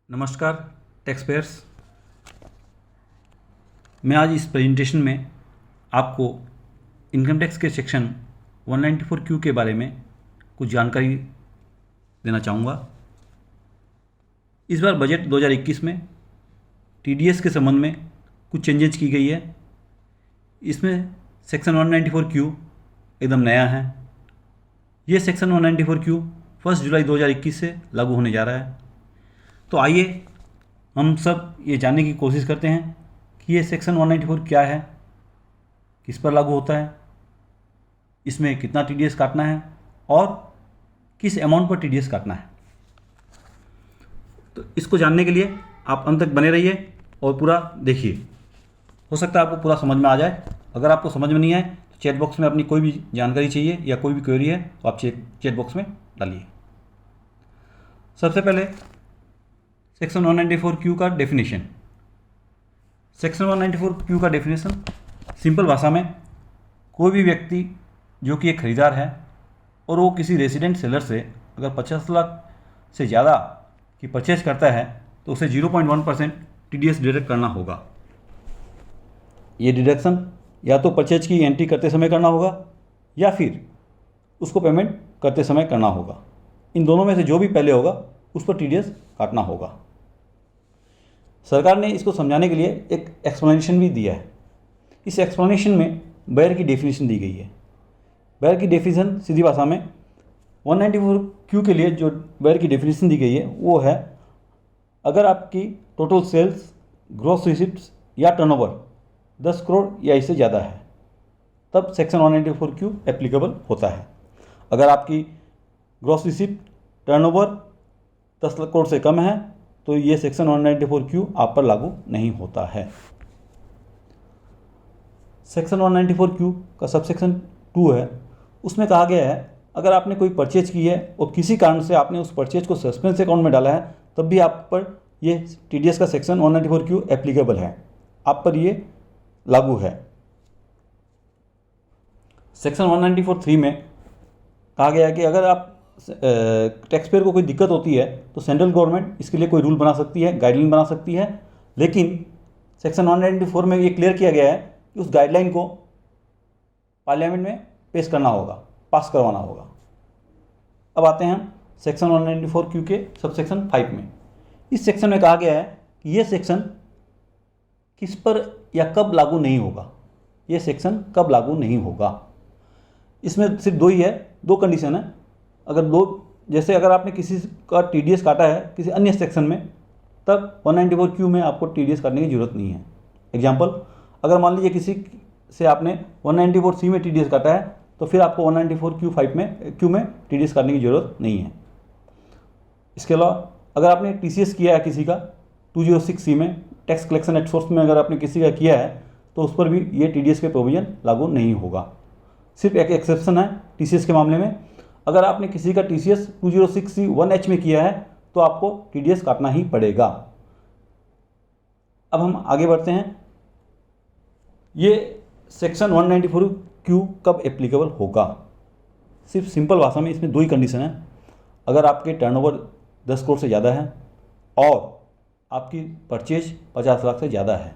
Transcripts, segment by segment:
नमस्कार tax payers. मैं आज इस प्रेजेंटेशन में आपको इनकम टैक्स के सेक्शन 194Q के बारे में कुछ जानकारी देना चाहूँगा। इस बार बजट 2021 में TDS के संबंध में कुछ चेंजेस की गई है। इसमें सेक्शन 194Q एकदम नया है। ये सेक्शन 194Q 1 जुलाई 2021 से लागू होने जा रहा है। तो आइए हम सब ये जानने की कोशिश करते हैं कि ये सेक्शन 194 क्या है, किस पर लागू होता है, इसमें कितना TDS काटना है और किस अमाउंट पर TDS काटना है। तो इसको जानने के लिए आप अंत तक बने रहिए और पूरा देखिए। हो सकता है आपको पूरा समझ में आ जाए। अगर आपको समझ में नहीं आए तो चैट बॉक्स में अपनी कोई भी जानकारी चाहिए या कोई भी क्वेरी है तो आप चैट बॉक्स में डालिए। सबसे पहले सेक्शन 194Q का डेफिनेशन। सेक्शन 194Q का डेफिनेशन सिंपल भाषा में, कोई भी व्यक्ति जो कि एक खरीदार है और वो किसी रेजिडेंट सेलर से अगर 50 लाख से ज़्यादा की परचेज करता है तो उसे 0.1% TDS डिडक्ट करना होगा। ये डिडक्शन या तो परचेज की एंट्री करते समय करना होगा या फिर उसको पेमेंट करते समय करना होगा। इन दोनों में से जो भी पहले होगा उस पर TDS काटना होगा। सरकार ने इसको समझाने के लिए एक एक्सप्लेनेशन भी दिया है। इस एक्सप्लेनेशन में बेयर की डेफिनेशन दी गई है। बेयर की डेफिनेशन सीधी भाषा में 194Q के लिए जो बेयर की डेफिनेशन दी गई है वो है, अगर आपकी टोटल सेल्स, ग्रॉस रिसिप्ट्स या टर्नओवर 10 करोड़ या इससे ज़्यादा है तब सेक्शन 194Q एप्लीकेबल होता है। अगर आपकी ग्रॉस रिसिप्ट, टर्नओवर 10 करोड़ से कम है तो ये सेक्शन 194Q आप पर लागू नहीं होता है। सेक्शन 194Q का सब सेक्शन 2 है। उसमें कहा गया है, अगर आपने कोई परचेज की है और किसी कारण से आपने उस परचेज को सस्पेंस अकाउंट में डाला है तब भी आप पर ये TDS का सेक्शन 194Q एप्लीकेबल है, आप पर ये लागू है। सेक्शन 194(3) में कहा गया है कि अगर आप टैक्स पेयर को कोई दिक्कत होती है तो सेंट्रल गवर्नमेंट इसके लिए कोई रूल बना सकती है, गाइडलाइन बना सकती है। लेकिन सेक्शन 194 में ये क्लियर किया गया है कि उस गाइडलाइन को पार्लियामेंट में पेश करना होगा, पास करवाना होगा। अब आते हैं सेक्शन 194Q के सब सेक्शन 5 में। इस सेक्शन में कहा गया है कि ये सेक्शन किस पर या कब लागू नहीं होगा। ये सेक्शन कब लागू नहीं होगा, इसमें सिर्फ दो ही है, दो कंडीशन है। जैसे अगर आपने किसी का TDS काटा है किसी अन्य सेक्शन में तब 194Q में आपको TDS काटने की जरूरत नहीं है। एग्जांपल, अगर मान लीजिए किसी से आपने 194C में TDS काटा है तो फिर आपको 194Q में TDS काटने की ज़रूरत नहीं है। इसके अलावा अगर आपने TCS किया है किसी का 206C में, टैक्स कलेक्शन एट सोर्स में अगर आपने किसी का किया है तो उस पर भी ये TDS के प्रोविजन लागू नहीं होगा। सिर्फ एक एक्सेप्शन है TCS के मामले में, अगर आपने किसी का TCS 206C 1H में किया है तो आपको TDS काटना ही पड़ेगा। अब हम आगे बढ़ते हैं, ये सेक्शन 194Q कब एप्लीकेबल होगा। सिर्फ सिंपल भाषा में इसमें दो ही कंडीशन है, अगर आपके टर्नओवर 10 करोड़ से ज़्यादा है और आपकी परचेज 50 लाख से ज़्यादा है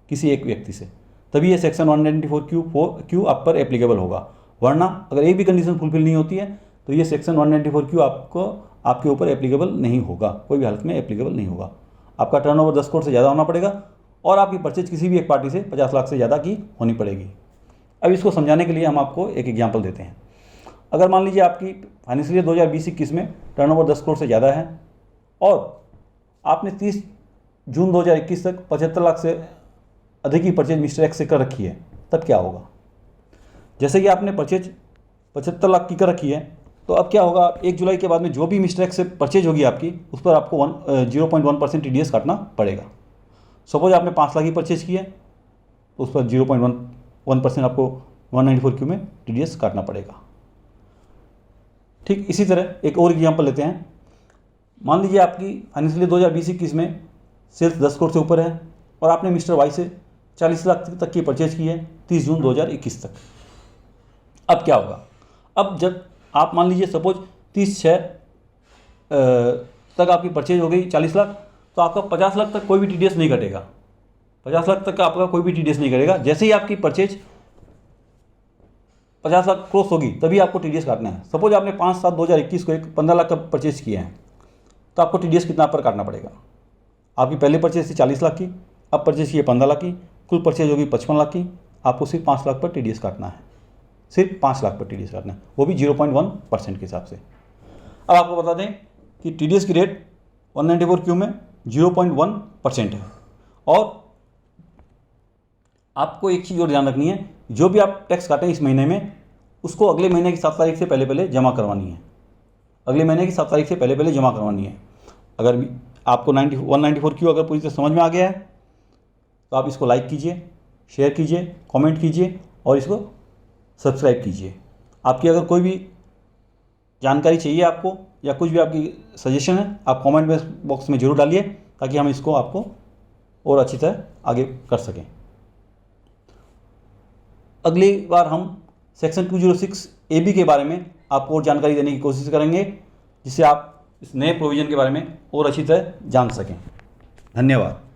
किसी एक व्यक्ति से, तभी ये सेक्शन 194Q आप पर एप्लीकेबल होगा। वरना अगर एक भी कंडीशन फुलफिल नहीं होती है तो ये सेक्शन 194Q आपके ऊपर एप्लीकेबल नहीं होगा, कोई भी हालत में एप्लीकेबल नहीं होगा। आपका टर्नओवर 10 करोड़ से ज़्यादा होना पड़ेगा और आपकी परचेज किसी भी एक पार्टी से 50 लाख से ज़्यादा की होनी पड़ेगी। अब इसको समझाने के लिए हम आपको एक एग्जाम्पल देते हैं। अगर मान लीजिए आपकी फाइनेंशियल ईयर 2020-21 में टर्नओवर 10 करोड़ से ज़्यादा है और आपने 30 जून 2021 तक 75 लाख से अधिक की परचेज मिस्टर एक्स से कर रखी है, तब क्या होगा। जैसे कि आपने परचेज 75 लाख की कर रखी है तो अब क्या होगा, 1 जुलाई के बाद में जो भी मिस्टर एक्स से परचेज होगी आपकी उस पर आपको 0.1% TDS काटना पड़ेगा। सपोज आपने 5 लाख की परचेज की है तो उस पर 0.1% आपको 194Q में TDS काटना पड़ेगा। ठीक इसी तरह एक और एग्जाम्पल लेते हैं। मान लीजिए आपकी फाइनेंशियल ईयर 2020-21 में सेल्स 10 करोड़ से ऊपर है और आपने मिस्टर वाई से 40 लाख तक की परचेज की है 30 जून 2021 तक। अब क्या होगा, अब जब आप मान लीजिए सपोज 30/6 तक आपकी परचेज हो गई 40 लाख, तो आपका 50 लाख तक कोई भी TDS नहीं कटेगा। 50 लाख तक का आपका कोई भी TDS नहीं कटेगा। जैसे ही आपकी परचेज 50 लाख क्रॉस होगी तभी आपको TDS काटना है। सपोज आपने 5/7/2021 को एक 15 लाख का परचेज किया है, तो आपको TDS कितना पर काटना पड़ेगा? आपकी पहले परचेज थी 40 लाख की, अब परचेज की है 15 लाख की, कुल परचेज होगी 55 लाख की। आपको सिर्फ 5 लाख पर TDS काटना है, सिर्फ 5 लाख पर TDS काटना है, वो भी 0.1% के हिसाब से। अब आपको बता दें कि TDS की रेट 194Q में 0.1% है। और आपको एक चीज़ और ध्यान रखनी है, जो भी आप टैक्स काटें इस महीने में, उसको अगले महीने की 7 तारीख से पहले जमा करवानी है। अगले महीने की 7 तारीख से पहले जमा करवानी है। अगर भी आपको 194Q अगर पूरी तरह समझ में आ गया है तो आप इसको लाइक कीजिए, शेयर कीजिए, कमेंट कीजिए और इसको सब्सक्राइब कीजिए। आपकी अगर कोई भी जानकारी चाहिए आपको या कुछ भी आपकी सजेशन है, आप कमेंट बॉक्स में जरूर डालिए, ताकि हम इसको आपको और अच्छी तरह आगे कर सकें। अगली बार हम सेक्शन 206 AB के बारे में आपको और जानकारी देने की कोशिश करेंगे, जिससे आप इस नए प्रोविज़न के बारे में और अच्छी तरह जान सकें। धन्यवाद।